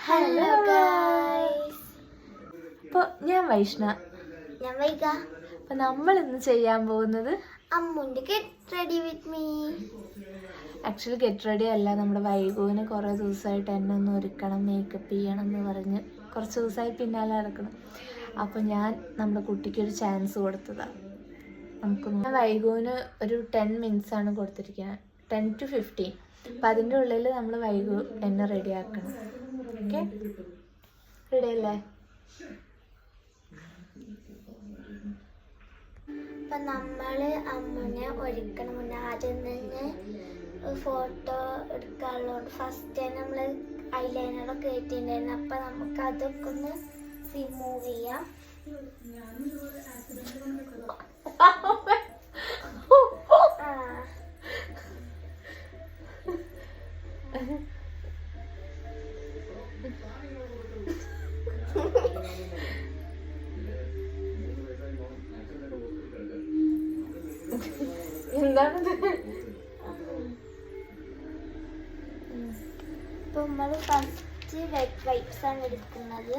Hello guys. ഇപ്പോൾ ഞാൻ വൈഷ്ണ, ഞാൻ വൈക. അപ്പം നമ്മൾ ഇന്ന് ചെയ്യാൻ പോകുന്നത് അമ്മുൻ്റെ get ready with me. Actually get ready അല്ല, നമ്മുടെ വൈകുവിന് കുറേ ദിവസമായിട്ട് എന്നെ ഒന്ന് ഒരുക്കണം, മേക്കപ്പ് ചെയ്യണം എന്ന് പറഞ്ഞ് കുറച്ച് ദിവസമായി പിന്നാലെ നടക്കണം. അപ്പോൾ ഞാൻ നമ്മുടെ കുട്ടിക്കൊരു ചാൻസ് കൊടുത്തതാണ്. നമുക്ക് വൈകുവിന് ഒരു 10 minutes ആണ് കൊടുത്തിരിക്കുന്നത്, 10 to 15. അപ്പം അതിൻ്റെ ഉള്ളിൽ നമ്മൾ വൈകു എന്നെ റെഡിയാക്കണം. ഓക്കെ, റെഡി അല്ലേ? അപ്പം നമ്മൾ അമ്മുനെ ഒരുക്കണം. മുന്നേ ആദ്യം തന്നെ ഫോട്ടോ എടുക്കാനുള്ളതുകൊണ്ട് ഫസ്റ്റ് ടൈം നമ്മൾ ഐലൈനറൊക്കെ കയറ്റിയിട്ടുണ്ടായിരുന്നു. അപ്പം നമുക്ക് അതൊക്കെ ഒന്ന് റിമൂവ് ചെയ്യാം. എന്താണത്? ഇപ്പം നമ്മൾ ഫസ്റ്റ് വെറ്റ് വൈപ്സ് ആണ് എടുക്കുന്നത്.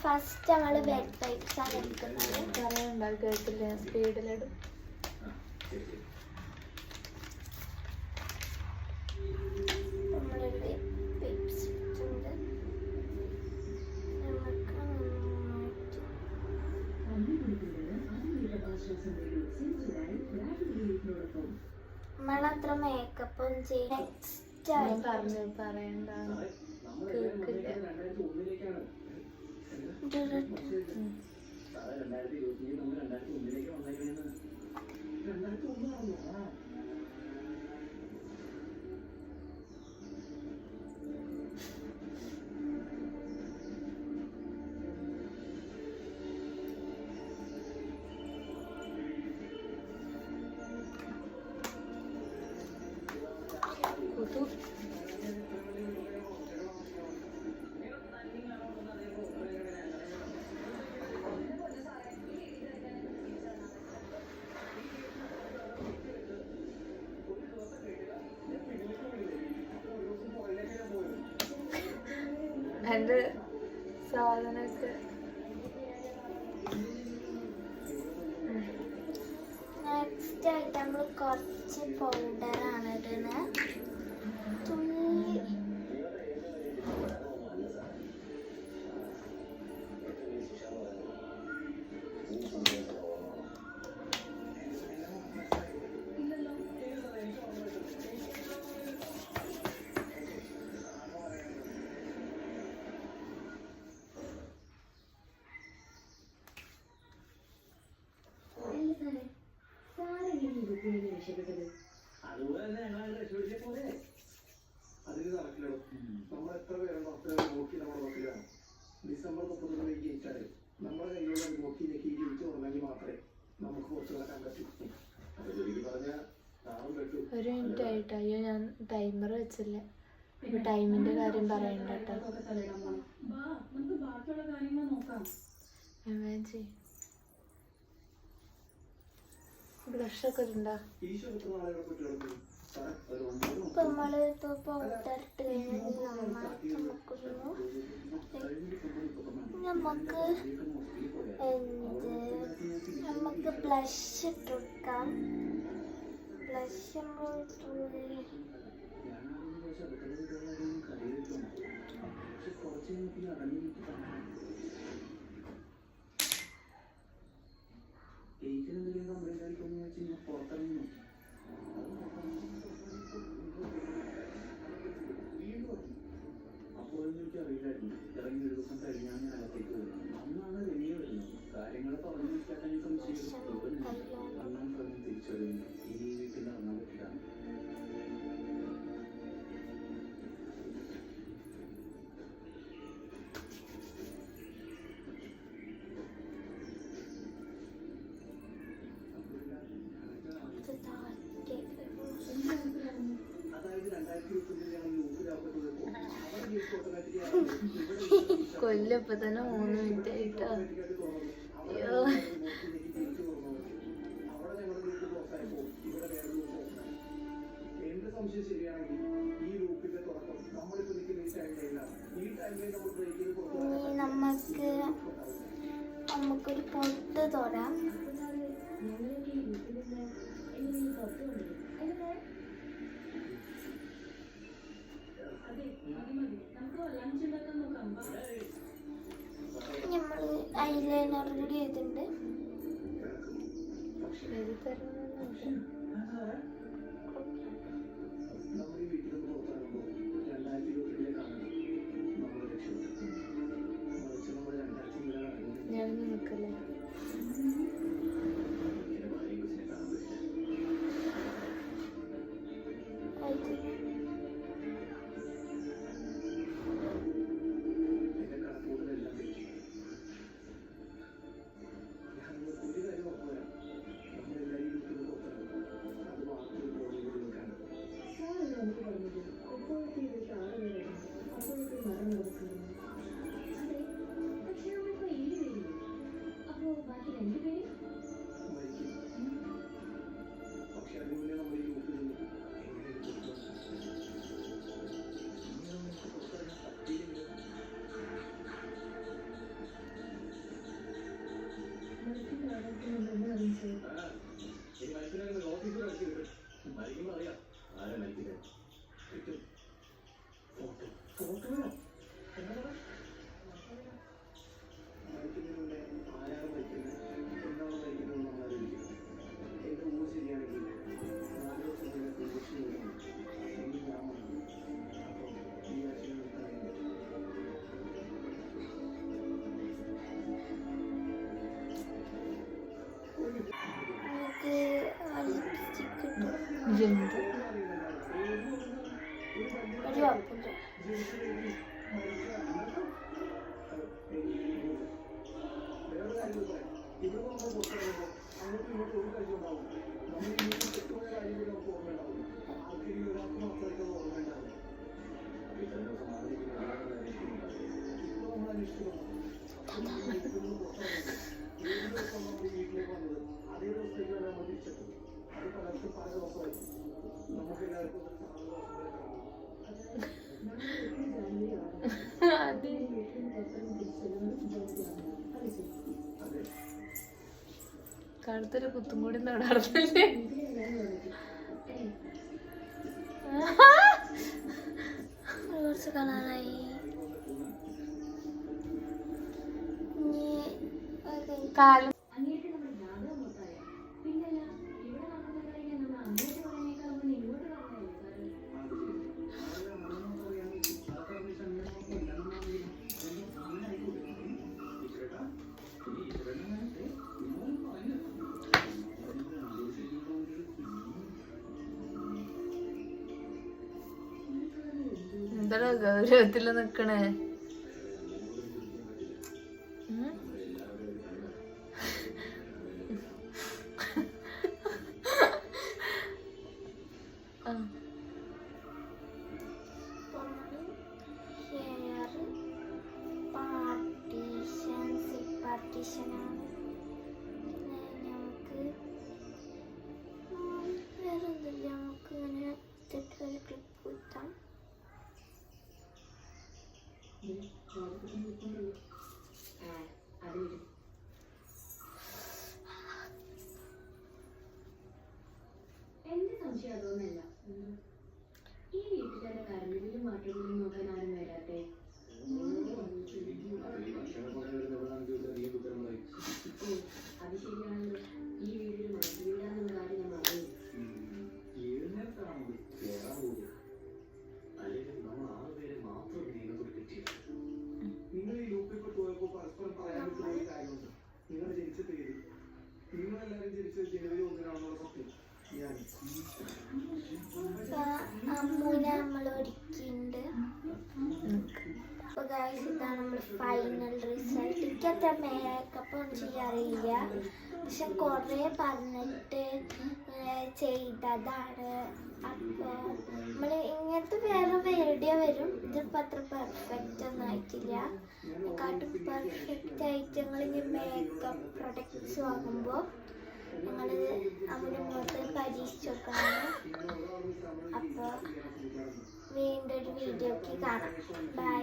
ഫസ്റ്റ് നമ്മൾ വെറ്റ് വൈപ്സ് ആണ് എടുക്കുന്നത്. പറയാനുണ്ടാവും, കേട്ടില്ല, സ്പീഡിലിടും. നമ്മളൊരു വൈപ്സ് എടുത്തിട്ടുണ്ട്. നമുക്ക് നമ്മളത്ര മേക്കപ്പ് ഒന്നും ചെയ്യും. നെക്സ്റ്റ് ഞാൻ പറഞ്ഞു പറയണ്ട, കേൾക്കില്ല. എൻ്റെ സാധനമൊക്കെ നെക്സ്റ്റ് ആയിട്ട് നമ്മൾ കുറച്ച് പൗഡറാണ് ഇടുന്നത്. തുള്ളി അതുപോലെ തന്നെ ഞങ്ങൾ രക്ഷപ്പെടുത്തിയ പോലെ അതിന് നടക്കില്ലോ. നമ്മൾ എത്ര പേരുണ്ടോ അത്ര നോക്കി നമ്മുടെ നോക്കിലാണ്. ഡിസംബർ 31 ജയിച്ചാല് നമ്മുടെ കയ്യിലുള്ള നോക്കി നെക്കി ജയിച്ചു തുടങ്ങി മാത്രമേ നമുക്ക് കുറച്ച് നടക്കാൻ പറ്റൂ. അപ്പൊ ശരിക്കും പറഞ്ഞാൽ നാളും പെട്ടു. ഒരു മിനിറ്റ് ആയിട്ട്. അയ്യോ, ഞാൻ ടൈമർ വെച്ചില്ല. ടൈമിന്റെ കാര്യം പറയണ്ട കേട്ടോ. ബ്ലഷൊക്കെ ഉണ്ടോ? ഇപ്പം നമ്മളിപ്പോൾ പൗഡർ ഇട്ട് കഴിഞ്ഞാൽ നന്നായിട്ട് നമുക്ക് ബ്ലഷ് ഇട്ട് കൊടുക്കാം. ബ്ലഷ് നമ്മൾ തുള്ളി അപ്പോൾ അറിയില്ലായിരുന്നു. ഇറങ്ങി ഒരു ദിവസം കഴിഞ്ഞാൽ ഞാൻ അകത്തേക്ക് വരും. അന്നാണ് വെളിയെ വരുന്നത്. കാര്യങ്ങൾ പറഞ്ഞു മനസ്സിലാക്കാൻ സംശയിക്കുന്നു. അന്നാൻ പറഞ്ഞ് തിരിച്ചറിയുന്നു ഈ വീട്ടിൽ ഇറങ്ങാൻ പറ്റില്ല. അതായത് 2021 കൊല്ലപ്പോ തന്നെ 3 minute ആയിട്ടോ. അയ്യോ, സംശയം ശരിയാണെങ്കിൽ ഈ ലൂപ്പിന്റെ തുടക്കം നമ്മളിപ്പോ നിൽക്കുന്ന ഈ ടൈമിലാണ്. ഈ ഇനി നമുക്കൊരു പൊട്ട് തൊടാം. നമ്മൾ ഐലൈനർ കൂടി ചെയ്തിട്ടുണ്ട്. ഞാനൊന്നും നിൽക്കല്ലേ. എന്ത് ഒരു കുഴപ്പമില്ല. കഴുത്തൊരു കുത്തും കൂടി നടന്നില്ലേ? കുറച്ച് കളറായി. കാലം എന്താ ഗൗരവത്തില് നിക്കണേ? പാർട്ടീഷനാണ്. നമുക്ക് വേറെ എന്തില്ല, നമുക്ക് ഇങ്ങനെ ഒരു ക്ലിപ്പ് കുത്താം. എന്റെ സംശയം അതൊന്നല്ല. ഈ വീട്ടിലെ കറണ്ട് ബില്ലും വാട്ടർ ബില്ലും നോക്കാൻ ആരും വരാത്തെ? അത് ശരിയാണല്ലോ. ഈ വീട്ടിൽ മറ്റു വീടാണെന്ന കാര്യം നമ്മൾ അറിയും. നിങ്ങൾ ഈ ലൂപ്പിൽ പോയപ്പോൾ പരസ്പരം പറയാൻ പറ്റുന്ന ഒരു കാര്യമുണ്ട്. നിങ്ങൾ ജനിച്ച പേര്, നിങ്ങളെല്ലാവരും ജനിച്ചത് ജനുവരി 1-നാണെന്നുള്ള സത്യം ഞാൻ അമ്മൂനെ നമ്മൾ ഒരുക്കിണ്ട്. അപ്പോൾ ഗൈസ്, ഇതാണ് നമ്മൾ ഫൈനൽ റിസൾട്ട്. എനിക്ക് അത്ര മേക്കപ്പ് ഒന്നും ചെയ്യാറില്ല, പക്ഷെ കുറേ പറഞ്ഞിട്ട് ചെയ്തതാണ്. അപ്പോൾ നമ്മൾ ഇങ്ങനത്തെ വേറെ വീഡിയോ വരും. ഇതിപ്പോൾ അത്ര പെർഫെക്റ്റ് ഒന്നും ആയിട്ടില്ല. കാട്ടും പെർഫെക്റ്റ് ആയിട്ട് ഞങ്ങൾ ഇനി മേക്കപ്പ് പ്രൊഡക്ട്സ് വാങ്ങുമ്പോൾ ഞങ്ങളിത് അവന് മുഖത്ത് പരീക്ഷിച്ച് നോക്കാണ്. അപ്പോൾ വീണ്ടും ഒരു വീഡിയോക്ക് കാണാം. ബൈ.